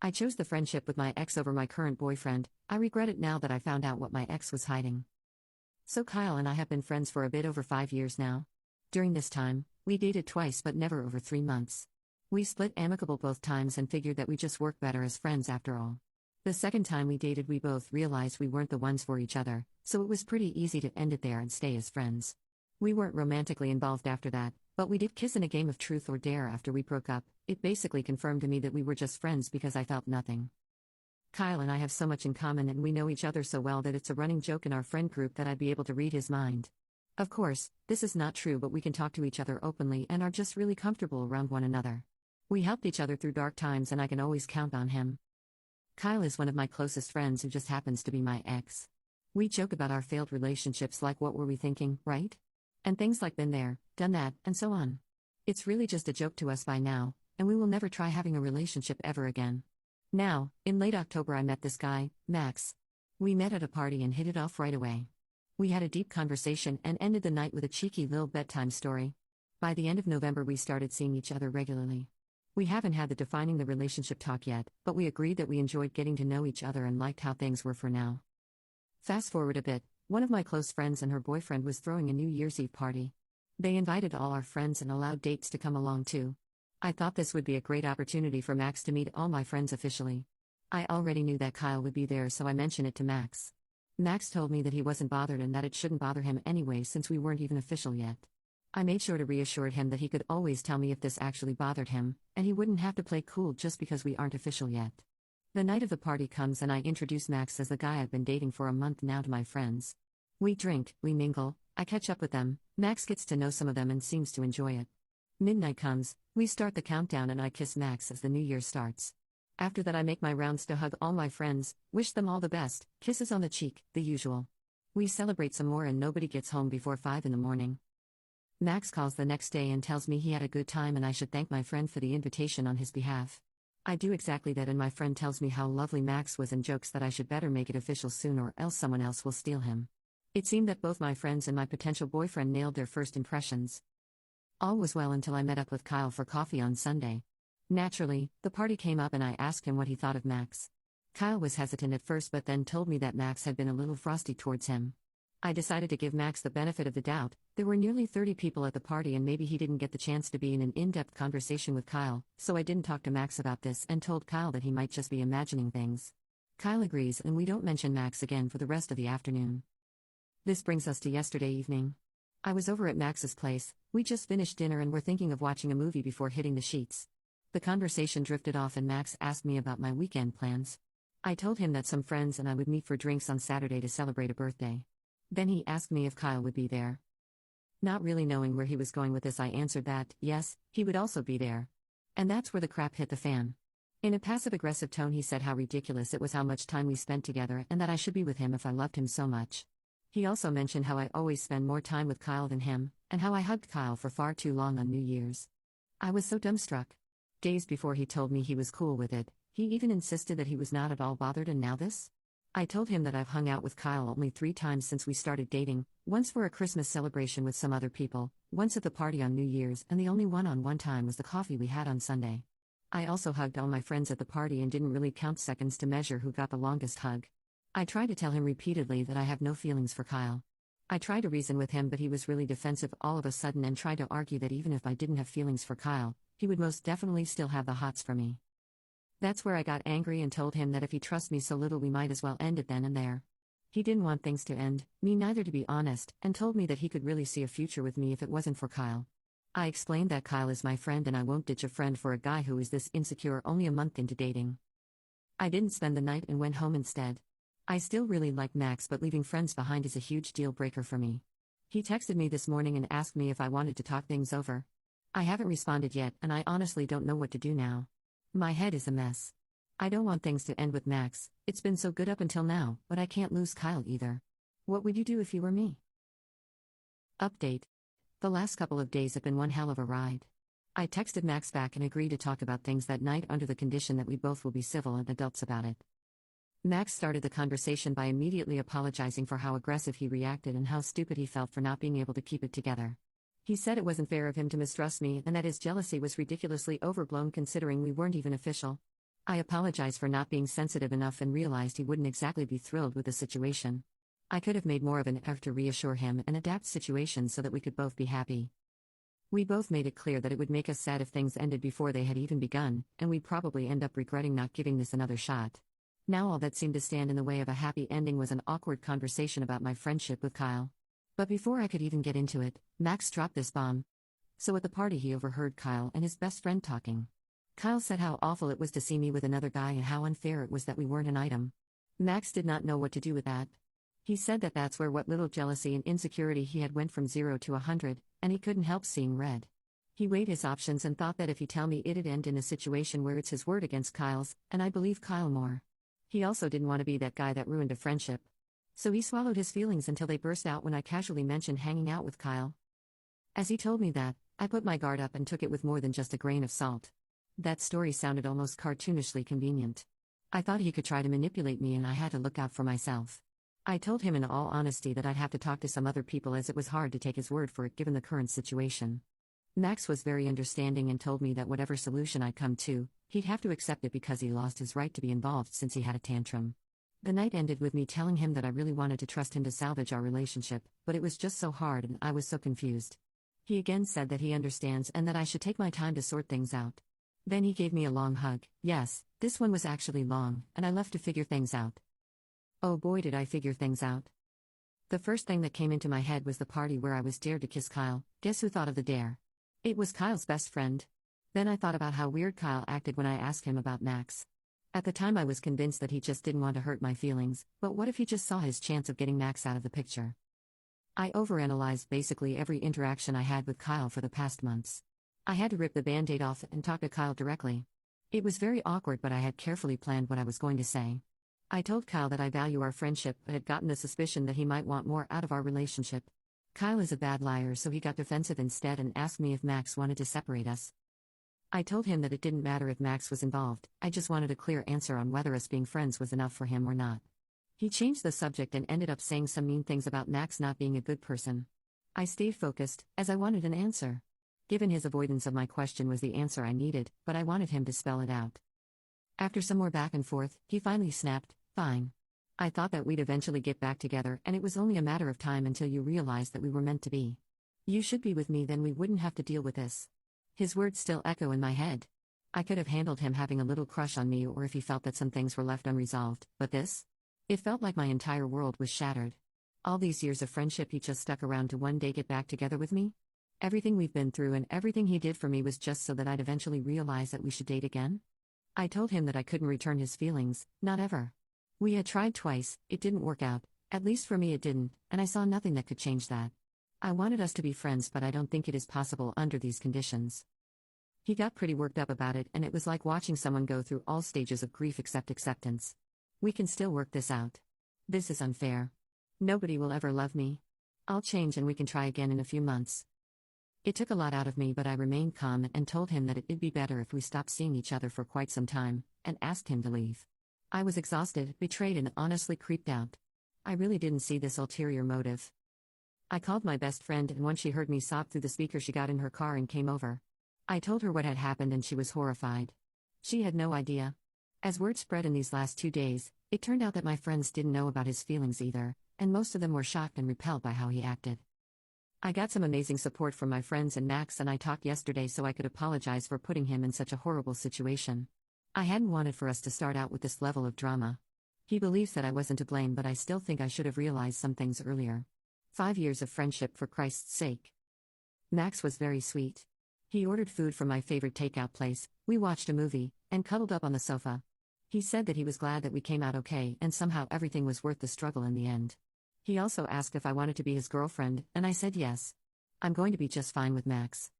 I chose the friendship with my ex over my current boyfriend. I regret it now that I found out what my ex was hiding. So Kyle and I have been friends for a bit over 5 years now. During this time, we dated twice but never over 3 months. We split amicable both times and figured that we just work better as friends after all. The second time we dated, we both realized we weren't the ones for each other, so it was pretty easy to end it there and stay as friends. We weren't romantically involved after that, but we did kiss in a game of truth or dare after we broke up. It basically confirmed to me that we were just friends because I felt nothing. Kyle and I have so much in common and we know each other so well that it's a running joke in our friend group that I'd be able to read his mind. Of course, this is not true, but we can talk to each other openly and are just really comfortable around one another. We helped each other through dark times and I can always count on him. Kyle is one of my closest friends who just happens to be my ex. We joke about our failed relationships, like what were we thinking, right? And things like been there, done that, and so on. It's really just a joke to us by now, and we will never try having a relationship ever again. Now, in late October I met this guy, Max. We met at a party and hit it off right away. We had a deep conversation and ended the night with a cheeky little bedtime story. By the end of November we started seeing each other regularly. We haven't had the defining the relationship talk yet, but we agreed that we enjoyed getting to know each other and liked how things were for now. Fast forward a bit, one of my close friends and her boyfriend was throwing a New Year's Eve party. They invited all our friends and allowed dates to come along too. I thought this would be a great opportunity for Max to meet all my friends officially. I already knew that Kyle would be there, so I mentioned it to Max. Max told me that he wasn't bothered and that it shouldn't bother him anyway since we weren't even official yet. I made sure to reassure him that he could always tell me if this actually bothered him, and he wouldn't have to play cool just because we aren't official yet. The night of the party comes and I introduce Max as the guy I've been dating for a month now to my friends. We drink, we mingle, I catch up with them, Max gets to know some of them and seems to enjoy it. Midnight comes, we start the countdown and I kiss Max as the new year starts. After that I make my rounds to hug all my friends, wish them all the best, kisses on the cheek, the usual. We celebrate some more and nobody gets home before 5 in the morning. Max calls the next day and tells me he had a good time and I should thank my friend for the invitation on his behalf. I do exactly that and my friend tells me how lovely Max was and jokes that I should better make it official soon or else someone else will steal him. It seemed that both my friends and my potential boyfriend nailed their first impressions. All was well until I met up with Kyle for coffee on Sunday. Naturally, the party came up and I asked him what he thought of Max. Kyle was hesitant at first but then told me that Max had been a little frosty towards him. I decided to give Max the benefit of the doubt. There were nearly 30 people at the party and maybe he didn't get the chance to be in an in-depth conversation with Kyle, so I didn't talk to Max about this and told Kyle that he might just be imagining things. Kyle agrees and we don't mention Max again for the rest of the afternoon. This brings us to yesterday evening. I was over at Max's place, we just finished dinner and were thinking of watching a movie before hitting the sheets. The conversation drifted off and Max asked me about my weekend plans. I told him that some friends and I would meet for drinks on Saturday to celebrate a birthday. Then he asked me if Kyle would be there. Not really knowing where he was going with this, I answered that, yes, he would also be there. And that's where the crap hit the fan. In a passive-aggressive tone he said how ridiculous it was how much time we spent together and that I should be with him if I loved him so much. He also mentioned how I always spend more time with Kyle than him, and how I hugged Kyle for far too long on New Year's. I was so dumbstruck. Days before he told me he was cool with it, he even insisted that he was not at all bothered, and now this? I told him that I've hung out with Kyle only 3 times since we started dating, once for a Christmas celebration with some other people, once at the party on New Year's, and the only one-on-one time was the coffee we had on Sunday. I also hugged all my friends at the party and didn't really count seconds to measure who got the longest hug. I tried to tell him repeatedly that I have no feelings for Kyle. I tried to reason with him but he was really defensive all of a sudden and tried to argue that even if I didn't have feelings for Kyle, he would most definitely still have the hots for me. That's where I got angry and told him that if he trusts me so little we might as well end it then and there. He didn't want things to end, me neither to be honest, and told me that he could really see a future with me if it wasn't for Kyle. I explained that Kyle is my friend and I won't ditch a friend for a guy who is this insecure only a month into dating. I didn't spend the night and went home instead. I still really like Max but leaving friends behind is a huge deal breaker for me. He texted me this morning and asked me if I wanted to talk things over. I haven't responded yet and I honestly don't know what to do now. My head is a mess. I don't want things to end with Max, it's been so good up until now, but I can't lose Kyle either. What would you do if you were me? Update. The last couple of days have been one hell of a ride. I texted Max back and agreed to talk about things that night under the condition that we both will be civil and adults about it. Max started the conversation by immediately apologizing for how aggressive he reacted and how stupid he felt for not being able to keep it together. He said it wasn't fair of him to mistrust me and that his jealousy was ridiculously overblown considering we weren't even official. I apologized for not being sensitive enough and realized he wouldn't exactly be thrilled with the situation. I could have made more of an effort to reassure him and adapt situations so that we could both be happy. We both made it clear that it would make us sad if things ended before they had even begun, and we'd probably end up regretting not giving this another shot. Now all that seemed to stand in the way of a happy ending was an awkward conversation about my friendship with Kyle. But before I could even get into it, Max dropped this bomb. So at the party he overheard Kyle and his best friend talking. Kyle said how awful it was to see me with another guy and how unfair it was that we weren't an item. Max did not know what to do with that. He said that that's where what little jealousy and insecurity he had went from 0 to 100, and he couldn't help seeing red. He weighed his options and thought that if he tell me it'd end in a situation where it's his word against Kyle's, and I believe Kyle more. He also didn't want to be that guy that ruined a friendship. So he swallowed his feelings until they burst out when I casually mentioned hanging out with Kyle. As he told me that, I put my guard up and took it with more than just a grain of salt. That story sounded almost cartoonishly convenient. I thought he could try to manipulate me and I had to look out for myself. I told him in all honesty that I'd have to talk to some other people as it was hard to take his word for it given the current situation. Max was very understanding and told me that whatever solution I'd come to, he'd have to accept it because he lost his right to be involved since he had a tantrum. The night ended with me telling him that I really wanted to trust him to salvage our relationship, but it was just so hard and I was so confused. He again said that he understands and that I should take my time to sort things out. Then he gave me a long hug. Yes, this one was actually long, and I left to figure things out. Oh boy, did I figure things out. The first thing that came into my head was the party where I was dared to kiss Kyle. Guess who thought of the dare? It was Kyle's best friend. Then I thought about how weird Kyle acted when I asked him about Max. At the time I was convinced that he just didn't want to hurt my feelings, but what if he just saw his chance of getting Max out of the picture? I overanalyzed basically every interaction I had with Kyle for the past months. I had to rip the band-aid off and talk to Kyle directly. It was very awkward, but I had carefully planned what I was going to say. I told Kyle that I value our friendship but had gotten the suspicion that he might want more out of our relationship. Kyle is a bad liar, so he got defensive instead and asked me if Max wanted to separate us. I told him that it didn't matter if Max was involved, I just wanted a clear answer on whether us being friends was enough for him or not. He changed the subject and ended up saying some mean things about Max not being a good person. I stayed focused, as I wanted an answer. Given his avoidance of my question was the answer I needed, but I wanted him to spell it out. After some more back and forth, he finally snapped, "Fine." I thought that we'd eventually get back together and it was only a matter of time until you realized that we were meant to be. You should be with me, then we wouldn't have to deal with this. His words still echo in my head. I could have handled him having a little crush on me or if he felt that some things were left unresolved, but this? It felt like my entire world was shattered. All these years of friendship he just stuck around to one day get back together with me? Everything we've been through and everything he did for me was just so that I'd eventually realize that we should date again? I told him that I couldn't return his feelings, not ever. We had tried twice, it didn't work out, at least for me it didn't, and I saw nothing that could change that. I wanted us to be friends, but I don't think it is possible under these conditions. He got pretty worked up about it, and it was like watching someone go through all stages of grief except acceptance. We can still work this out. This is unfair. Nobody will ever love me. I'll change and we can try again in a few months. It took a lot out of me, but I remained calm and told him that it'd be better if we stopped seeing each other for quite some time, and asked him to leave. I was exhausted, betrayed, and honestly creeped out. I really didn't see this ulterior motive. I called my best friend, and once she heard me sob through the speaker, she got in her car and came over. I told her what had happened, and she was horrified. She had no idea. As word spread in these last 2 days, it turned out that my friends didn't know about his feelings either, and most of them were shocked and repelled by how he acted. I got some amazing support from my friends and Max, and I talked yesterday so I could apologize for putting him in such a horrible situation. I hadn't wanted for us to start out with this level of drama. He believes that I wasn't to blame, but I still think I should have realized some things earlier. 5 years of friendship, for Christ's sake. Max was very sweet. He ordered food from my favorite takeout place, we watched a movie, and cuddled up on the sofa. He said that he was glad that we came out okay and somehow everything was worth the struggle in the end. He also asked if I wanted to be his girlfriend, and I said yes. I'm going to be just fine with Max.